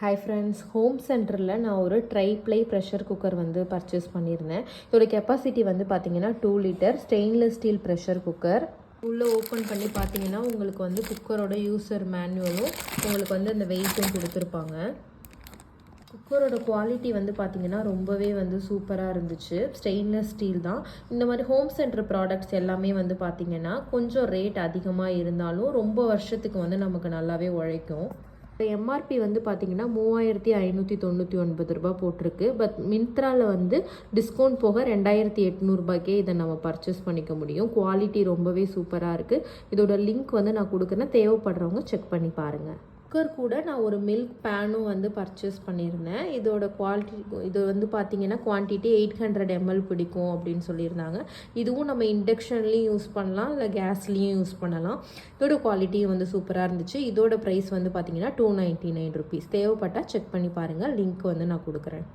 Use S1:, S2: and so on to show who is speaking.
S1: Hi friends, home சென்டரில் நான் ஒரு ட்ரை ப்ரெஷர் குக்கர் வந்து பர்ச்சேஸ் பண்ணியிருந்தேன். இதோட கெப்பாசிட்டி வந்து பார்த்தீங்கன்னா 2 litre stainless steel pressure cooker. உள்ளே ஓப்பன் பண்ணி பார்த்தீங்கன்னா உங்களுக்கு வந்து குக்கரோட யூசர் மேனுவலும் உங்களுக்கு வந்து அந்த வெயிட்டும் கொடுத்துருப்பாங்க. குக்கரோட குவாலிட்டி வந்து பார்த்திங்கன்னா ரொம்பவே வந்து சூப்பராக இருந்துச்சு. ஸ்டெயின்லெஸ் ஸ்டீல் தான். இந்த மாதிரி ஹோம் சென்டர் ப்ராடக்ட்ஸ் எல்லாமே வந்து பார்த்திங்கன்னா கொஞ்சம் ரேட் அதிகமாக இருந்தாலும் ரொம்ப வருஷத்துக்கு வந்து நமக்கு நல்லாவே உழைக்கும். இப்போ எம்ஆர்பி வந்து பார்த்திங்கன்னா 3599 ரூபா போட்டிருக்கு. பட் மிந்த்ராவில் வந்து டிஸ்கவுண்ட் போக 2800 ரூபாய்க்கே இதை நம்ம பர்ச்சேஸ் பண்ணிக்க முடியும். குவாலிட்டி ரொம்பவே சூப்பராக இருக்குது. இதோட லிங்க் வந்து நான் கொடுக்குறேன், தேவைப்படுறவங்க செக் பண்ணி பாருங்கள். குக்கர் கூட நான் ஒரு மில்க் பேனும் வந்து பர்ச்சேஸ் பண்ணியிருந்தேன். இதோட குவாலிட்டி இது வந்து பார்த்திங்கன்னா குவான்டிட்டி 800 ml பிடிக்கும் அப்படின்னு சொல்லியிருந்தாங்க. இதுவும் நம்ம இண்டக்ஷன்லேயும் யூஸ் பண்ணலாம், இல்லை கேஸ்லேயும் யூஸ் பண்ணலாம். இதோட குவாலிட்டியும் வந்து சூப்பராக இருந்துச்சு. இதோட ப்ரைஸ் வந்து பார்த்திங்கன்னா 299 ருபீஸ். தேவைப்பட்டால் செக் பண்ணி பாருங்கள், லிங்க் வந்து நான் கொடுக்குறேன்.